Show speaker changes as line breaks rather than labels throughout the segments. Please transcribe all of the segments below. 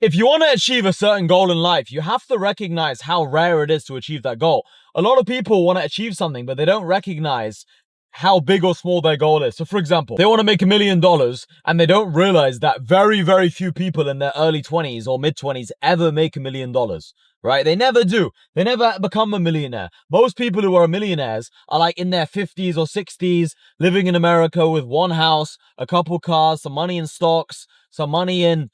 If you want to achieve a certain goal in life, you have to recognize how rare it is to achieve that goal. A lot of people want to achieve something, but they don't recognize how big or small their goal is. So for example, they want to make $1 million and they don't realize that very, very few people in their early 20s or mid 20s ever make $1 million, right? They never do. They never become a millionaire. Most people who are millionaires are like in their 50s or 60s, living in America with one house, a couple cars, some money in stocks, some money in,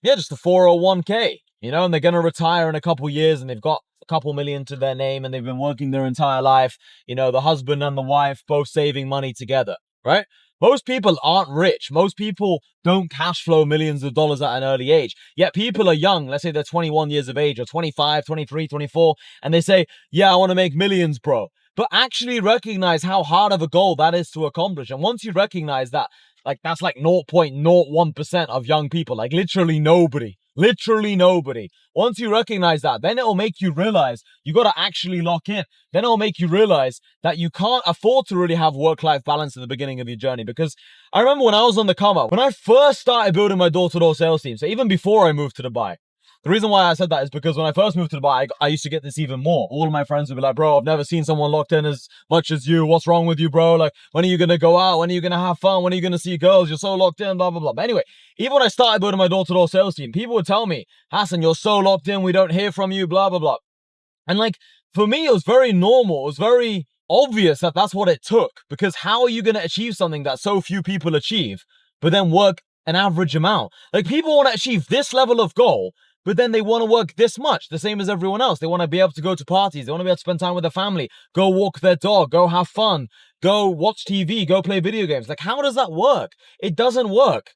just a 401k, and they're going to retire in a couple years and they've got a couple million to their name and they've been working their entire life. The husband and the wife both saving money together, right? Most people aren't rich. Most people don't cash flow millions of dollars at an early age. Yet people are young. Let's say they're 21 years of age or 25, 23, 24. And they say, yeah, I want to make millions, bro. But actually recognize how hard of a goal that is to accomplish. And once you recognize that, that's like 0.01% of young people, like literally nobody. Once you recognize that, then it'll make you realize you got to actually lock in. Then it'll make you realize that you can't afford to really have work-life balance at the beginning of your journey. Because I remember when I was on the come up, when I first started building my door-to-door sales team, so even before I moved to Dubai, the reason why I said that is because when I first moved to Dubai, I used to get this even more. All of my friends would be like, bro, I've never seen someone locked in as much as you. What's wrong with you, bro? Like, when are you going to go out? When are you going to have fun? When are you going to see girls? You're so locked in, blah, blah, blah. But anyway, even when I started building my door-to-door sales team, people would tell me, Hassan, you're so locked in. We don't hear from you, blah, blah, blah. And for me, it was very normal. It was very obvious that that's what it took. Because how are you going to achieve something that so few people achieve, but then work an average amount? People want to achieve this level of goal, but then they want to work this much, the same as everyone else. They want to be able to go to parties. They want to be able to spend time with their family, go walk their dog, go have fun, go watch TV, go play video games. How does that work? It doesn't work.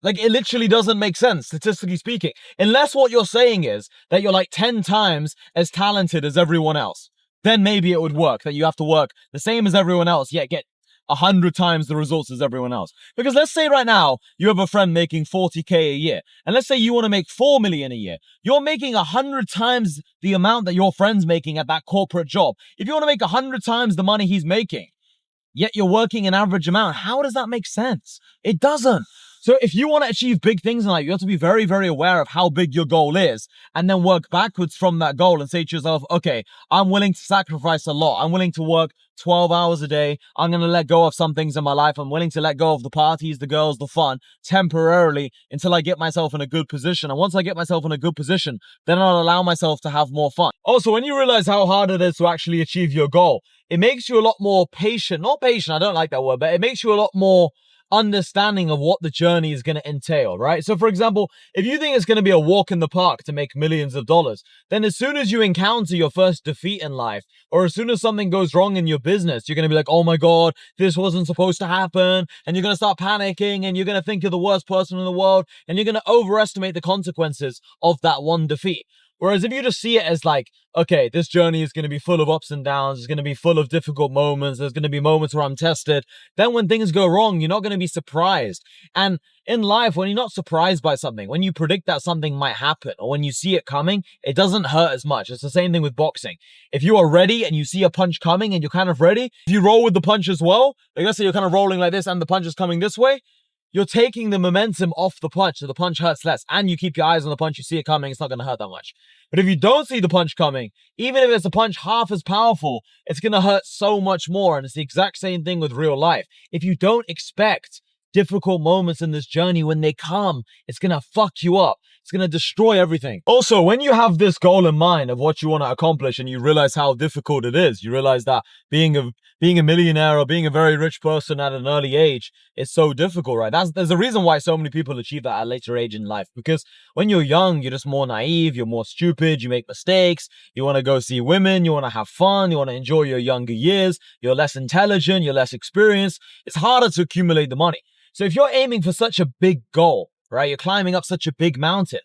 It literally doesn't make sense, statistically speaking. Unless what you're saying is that you're 10 times as talented as everyone else. Then maybe it would work, that you have to work the same as everyone else, yet get 100 times the results as everyone else. Because let's say right now you have a friend making 40K a year, and let's say you want to make 4 million a year. You're making 100 times the amount that your friend's making at that corporate job. If you want to make 100 times the money he's making, yet you're working an average amount, how does that make sense? It doesn't. So if you want to achieve big things in life, you have to be very, very aware of how big your goal is and then work backwards from that goal and say to yourself, okay, I'm willing to sacrifice a lot. I'm willing to work 12 hours a day. I'm going to let go of some things in my life. I'm willing to let go of the parties, the girls, the fun temporarily until I get myself in a good position. And once I get myself in a good position, then I'll allow myself to have more fun. Also, when you realize how hard it is to actually achieve your goal, it makes you a lot more patient. Not patient, I don't like that word, but it makes you a lot more understanding of what the journey is going to entail, right? So for example, if you think it's going to be a walk in the park to make millions of dollars, then as soon as you encounter your first defeat in life, or as soon as something goes wrong in your business, you're going to be like, oh my God, this wasn't supposed to happen. And you're going to start panicking and you're going to think you're the worst person in the world and you're going to overestimate the consequences of that one defeat. Whereas if you just see it as okay, this journey is going to be full of ups and downs. It's going to be full of difficult moments. There's going to be moments where I'm tested. Then when things go wrong, you're not going to be surprised. And in life, when you're not surprised by something, when you predict that something might happen, or when you see it coming, it doesn't hurt as much. It's the same thing with boxing. If you are ready and you see a punch coming and you're kind of ready, if you roll with the punch as well, let's say you're kind of rolling like this and the punch is coming this way, you're taking the momentum off the punch, so the punch hurts less, and you keep your eyes on the punch, you see it coming, it's not going to hurt that much. But if you don't see the punch coming, even if it's a punch half as powerful, it's going to hurt so much more, and it's the exact same thing with real life. If you don't expect difficult moments in this journey, when they come, it's going to fuck you up. It's going to destroy everything. Also, when you have this goal in mind of what you want to accomplish and you realize how difficult it is, you realize that being a millionaire or being a very rich person at an early age is so difficult, right? There's a reason why so many people achieve that at a later age in life. Because when you're young, you're just more naive, you're more stupid, you make mistakes, you want to go see women, you want to have fun, you want to enjoy your younger years, you're less intelligent, you're less experienced. It's harder to accumulate the money. So if you're aiming for such a big goal, right, you're climbing up such a big mountain,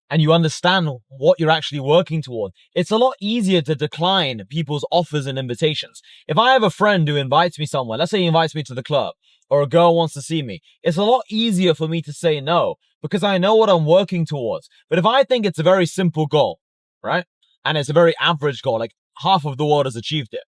and you understand what you're actually working toward, it's a lot easier to decline people's offers and invitations. If I have a friend who invites me somewhere, let's say he invites me to the club, or a girl wants to see me, it's a lot easier for me to say no, because I know what I'm working towards. But if I think it's a very simple goal, right, and it's a very average goal, half of the world has achieved it,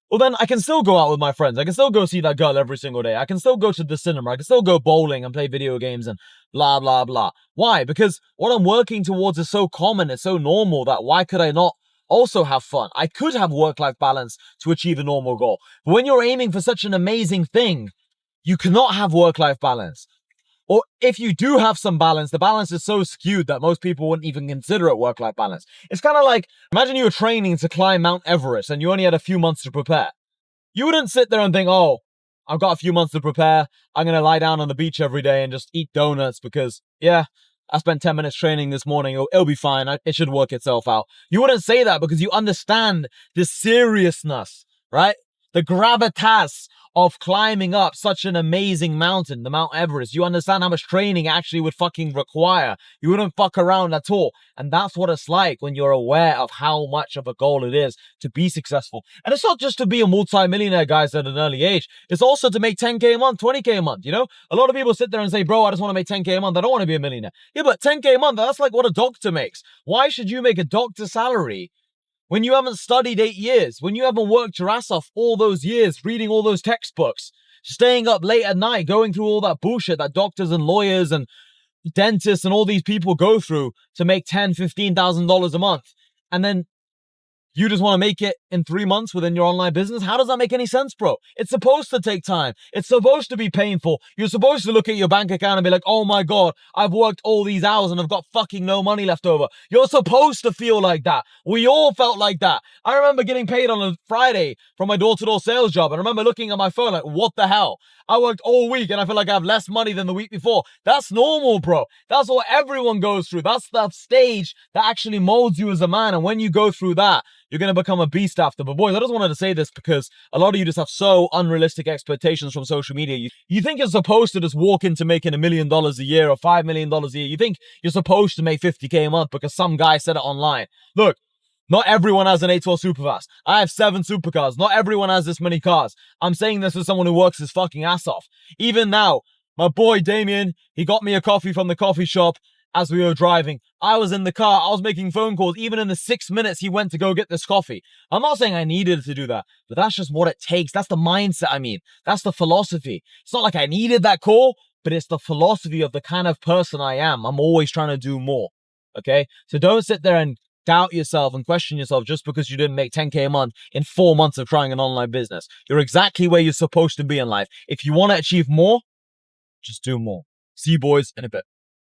well, then I can still go out with my friends. I can still go see that girl every single day. I can still go to the cinema. I can still go bowling and play video games and blah, blah, blah. Why? Because what I'm working towards is so common, it's so normal that why could I not also have fun? I could have work-life balance to achieve a normal goal. But when you're aiming for such an amazing thing, you cannot have work-life balance. Or if you do have some balance, the balance is so skewed that most people wouldn't even consider it work-life balance. It's kind of like, imagine you were training to climb Mount Everest and you only had a few months to prepare. You wouldn't sit there and think, oh, I've got a few months to prepare. I'm going to lie down on the beach every day and just eat donuts because, yeah, I spent 10 minutes training this morning. It'll be fine. It should work itself out. You wouldn't say that because you understand the seriousness, right? The gravitas of climbing up such an amazing mountain, the Mount Everest. You understand how much training actually would fucking require. You wouldn't fuck around at all. And that's what it's like when you're aware of how much of a goal it is to be successful. And it's not just to be a multi-millionaire, guys, at an early age. It's also to make 10K a month, 20K a month, you know? A lot of people sit there and say, bro, I just want to make 10K a month. I don't want to be a millionaire. Yeah, but 10K a month, that's like what a doctor makes. Why should you make a doctor's salary when you haven't studied 8 years, when you haven't worked your ass off all those years, reading all those textbooks, staying up late at night, going through all that bullshit that doctors and lawyers and dentists and all these people go through to make $10,000, $15,000 a month. And then you just want to make it in 3 months within your online business? How does that make any sense, bro? It's supposed to take time. It's supposed to be painful. You're supposed to look at your bank account and be like, oh my God, I've worked all these hours and I've got fucking no money left over. You're supposed to feel like that. We all felt like that. I remember getting paid on a Friday from my door-to-door sales job. And I remember looking at my phone like, what the hell? I worked all week and I feel like I have less money than the week before. That's normal, bro. That's what everyone goes through. That's the stage that actually molds you as a man. And when you go through that, you're going to become a beast after. But boys, I just wanted to say this because a lot of you just have so unrealistic expectations from social media. You think you're supposed to just walk into making $1 million a year or $5 million a year. You think you're supposed to make 50K a month because some guy said it online. Look, not everyone has an 812 Superfast. I have 7 supercars. Not everyone has this many cars. I'm saying this as someone who works his fucking ass off. Even now, my boy Damien, he got me a coffee from the coffee shop as we were driving. I was in the car. I was making phone calls. Even in the 6 minutes he went to go get this coffee. I'm not saying I needed to do that, but that's just what it takes. That's the mindset, I mean. That's the philosophy. It's not like I needed that call, but it's the philosophy of the kind of person I am. I'm always trying to do more, okay? So don't sit there and doubt yourself and question yourself just because you didn't make 10K a month in 4 months of trying an online business. You're exactly where you're supposed to be in life. If you want to achieve more, just do more. See you boys in a bit.